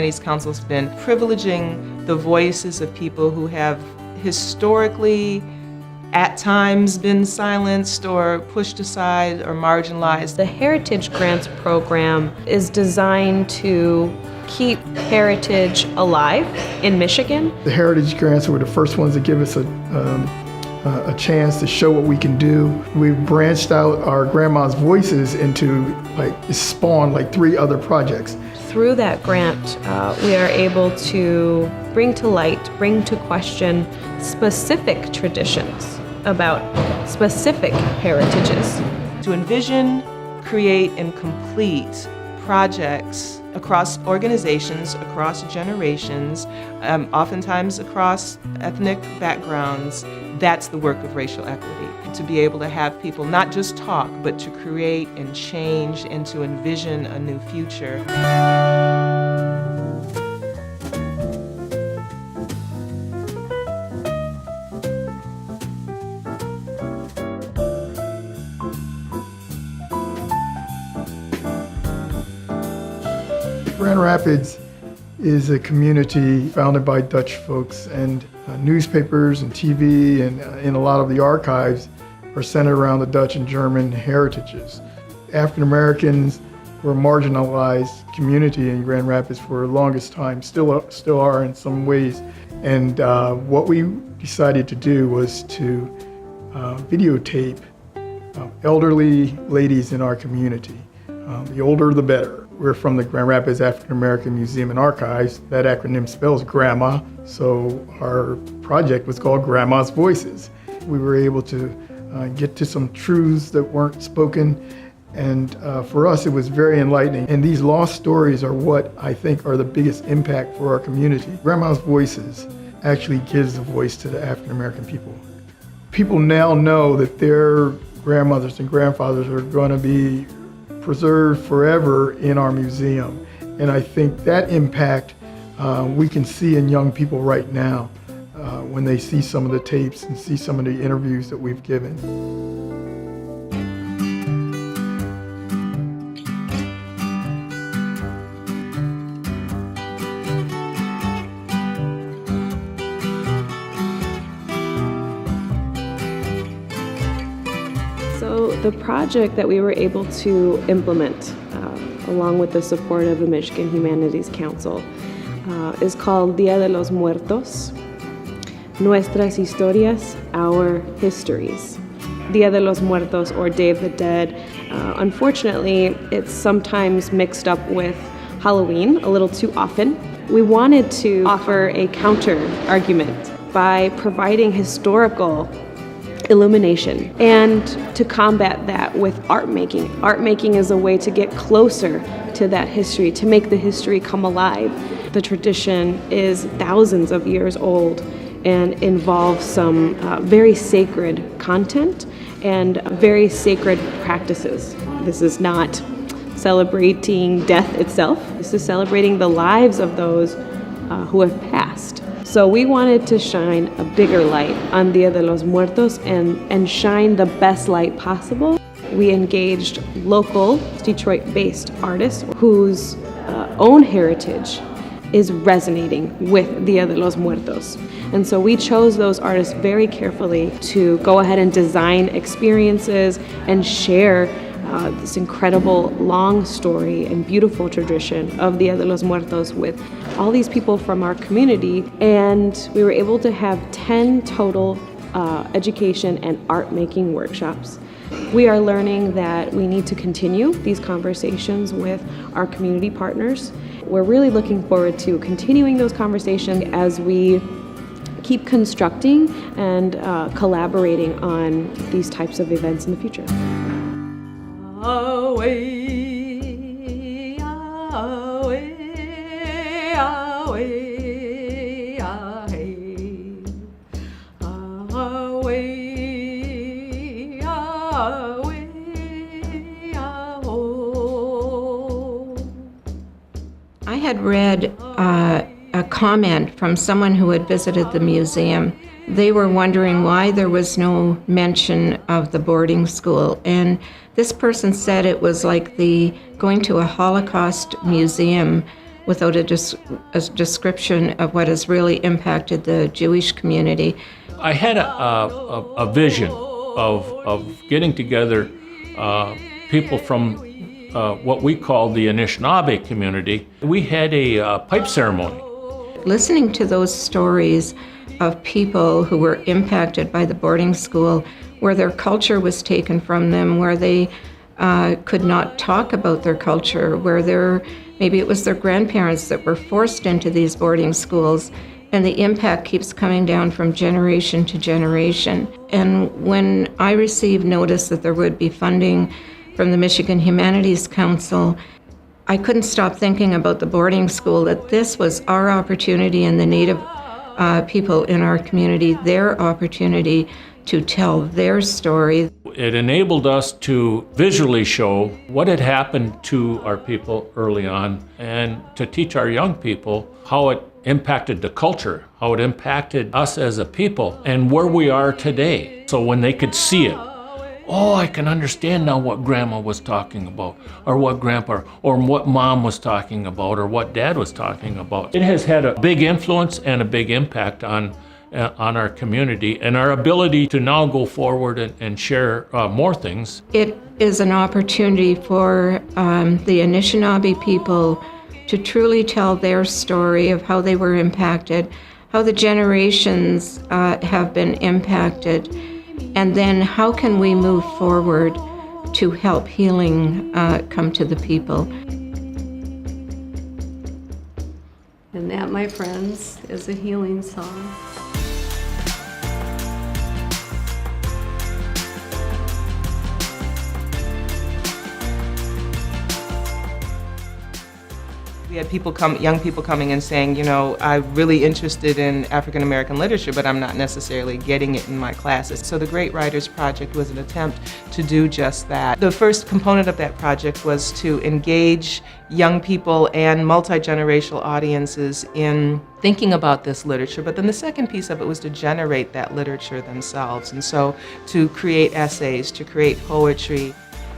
Humanities Council has been privileging the voices of people who have historically at times been silenced or pushed aside or marginalized. The Heritage Grants program is designed to keep heritage alive in Michigan. The Heritage Grants were the first ones to give us a chance to show what we can do. We've branched out our Grandma's Voices into, it spawned 3 other projects. Through that grant, we are able to bring to light, bring to question specific traditions about specific heritages. To envision, create, and complete projects across organizations, across generations, oftentimes across ethnic backgrounds, that's the work of racial equity. To be able to have people not just talk, but to create and change and to envision a new future. Grand Rapids is a community founded by Dutch folks, and newspapers and TV and a lot of the archives are centered around the Dutch and German heritages. African Americans were a marginalized community in Grand Rapids for the longest time, still are in some ways. And what we decided to do was to videotape elderly ladies in our community. The older, the better. We're from the Grand Rapids African American Museum and Archives. That acronym spells grandma, so our project was called Grandma's Voices. We were able to get to some truths that weren't spoken, and for us it was very enlightening. And these lost stories are what I think are the biggest impact for our community. Grandma's Voices actually gives a voice to the African American people. People now know that their grandmothers and grandfathers are going to be preserved forever in our museum. And I think that impact we can see in young people right now when they see some of the tapes and see some of the interviews that we've given. So the project that we were able to implement, along with the support of the Michigan Humanities Council, is called Día de los Muertos, Nuestras Historias, Our Histories. Día de los Muertos, or Day of the Dead. Unfortunately, it's sometimes mixed up with Halloween a little too often. We wanted to offer a counter argument by providing historical illumination and to combat that with art making. Art making is a way to get closer to that history, to make the history come alive. The tradition is thousands of years old and involves some very sacred content and very sacred practices. This is not celebrating death itself. This is celebrating the lives of those who have passed. So we wanted to shine a bigger light on Dia de los Muertos and shine the best light possible. We engaged local Detroit-based artists whose own heritage is resonating with Dia de los Muertos. And so we chose those artists very carefully to go ahead and design experiences and share this incredible long story and beautiful tradition of Dia de los Muertos with all these people from our community. And we were able to have 10 total education and art making workshops. We are learning that we need to continue these conversations with our community partners. We're really looking forward to continuing those conversations as we keep constructing and collaborating on these types of events in the future. Away, away, away, away, away, away, I had read a comment from someone who had visited the museum. They were wondering why there was no mention of the boarding school. And this person said it was like going to a Holocaust museum without a description of what has really impacted the Jewish community. I had a vision of getting together people from what we call the Anishinaabe community. We had a pipe ceremony. Listening to those stories of people who were impacted by the boarding school, where their culture was taken from them, where they could not talk about their culture, where maybe it was their grandparents that were forced into these boarding schools, and the impact keeps coming down from generation to generation. And when I received notice that there would be funding from the Michigan Humanities Council, I couldn't stop thinking about the boarding school, that this was our opportunity and the Native people in our community, their opportunity to tell their story. It enabled us to visually show what had happened to our people early on and to teach our young people how it impacted the culture, how it impacted us as a people, and where we are today. So when they could see it, oh, I can understand now what Grandma was talking about, or what Grandpa, or what Mom was talking about, or what Dad was talking about. It has had a big influence and a big impact on our community and our ability to now go forward and share more things. It is an opportunity for the Anishinaabe people to truly tell their story of how they were impacted, how the generations have been impacted, and then how can we move forward to help healing come to the people. And that, my friends, is a healing song. We had young people coming and saying, you know, I'm really interested in African American literature, but I'm not necessarily getting it in my classes. So the Great Writers Project was an attempt to do just that. The first component of that project was to engage young people and multi-generational audiences in thinking about this literature, but then the second piece of it was to generate that literature themselves. And so to create essays, to create poetry,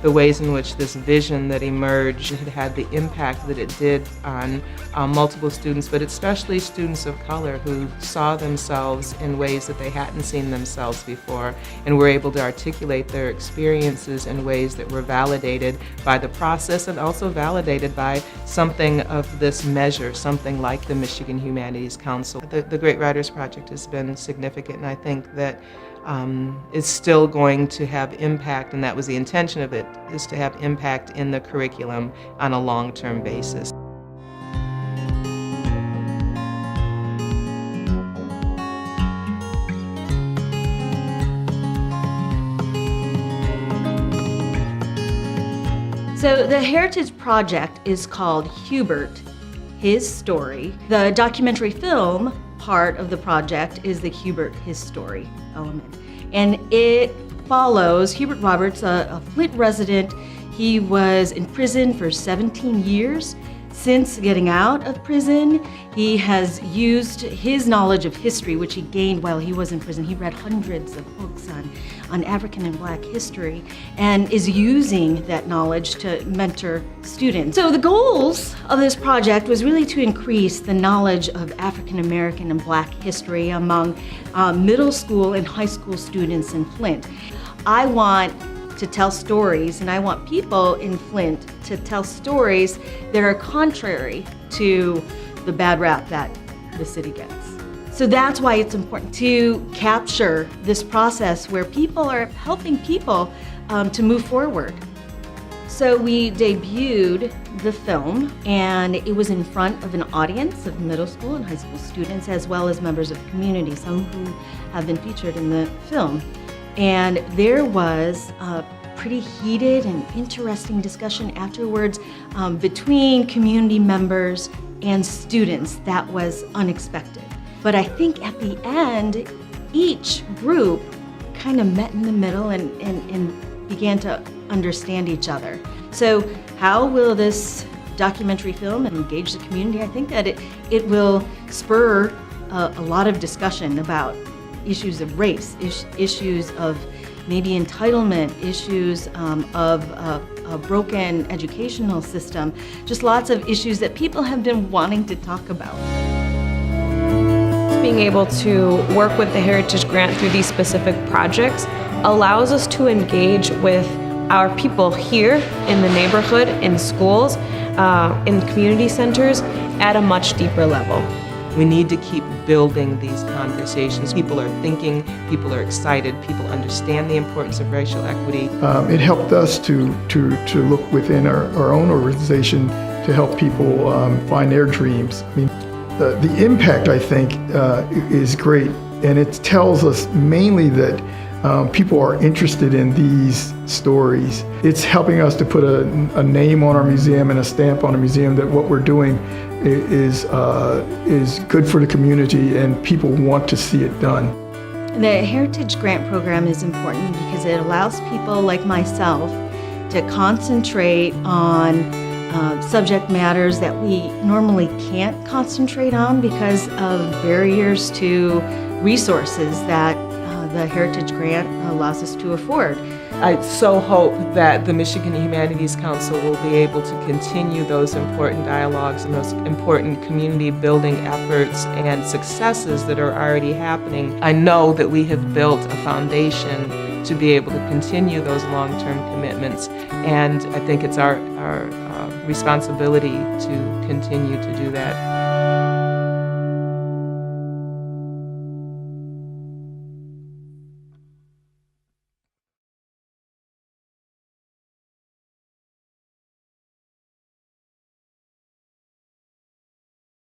the ways in which this vision that emerged had the impact that it did on multiple students, but especially students of color who saw themselves in ways that they hadn't seen themselves before and were able to articulate their experiences in ways that were validated by the process and also validated by something of this measure, something like the Michigan Humanities Council. The Great Writers Project has been significant, and I think that it's still going to have impact, and that was the intention of it, is to have impact in the curriculum on a long-term basis. So the Heritage Project is called Hubert, His Story. The documentary film part of the project is the Hubert, His Story element. And it follows Hubert Roberts, a Flint resident. He was in prison for 17 years. Since getting out of prison, he has used his knowledge of history, which he gained while he was in prison. He read hundreds of books on African and Black history and is using that knowledge to mentor students. So the goals of this project was really to increase the knowledge of African American and Black history among middle school and high school students in Flint. I want to tell stories, and I want people in Flint to tell stories that are contrary to the bad rap that the city gets. So that's why it's important to capture this process where people are helping people to move forward. So we debuted the film, and it was in front of an audience of middle school and high school students, as well as members of the community, some who have been featured in the film. And there was a pretty heated and interesting discussion afterwards between community members and students that was unexpected. But I think at the end, each group kind of met in the middle and began to understand each other. So how will this documentary film engage the community? I think that it will spur a lot of discussion about issues of race, issues of maybe entitlement, issues of a broken educational system, just lots of issues that people have been wanting to talk about. Being able to work with the Heritage Grant through these specific projects allows us to engage with our people here in the neighborhood, in schools, in community centers at a much deeper level. We need to keep building these conversations. People are thinking, people are excited, people understand the importance of racial equity. It helped us to look within our own organization to help people find their dreams. I mean, the impact, I think, is great, and it tells us mainly that people are interested in these stories. It's helping us to put a name on our museum and a stamp on a museum that what we're doing is good for the community and people want to see it done. The Heritage Grant Program is important because it allows people like myself to concentrate on subject matters that we normally can't concentrate on because of barriers to resources that the Heritage Grant allows us to afford. I so hope that the Michigan Humanities Council will be able to continue those important dialogues and those important community building efforts and successes that are already happening. I know that we have built a foundation to be able to continue those long-term commitments, and I think it's our responsibility to continue to do that.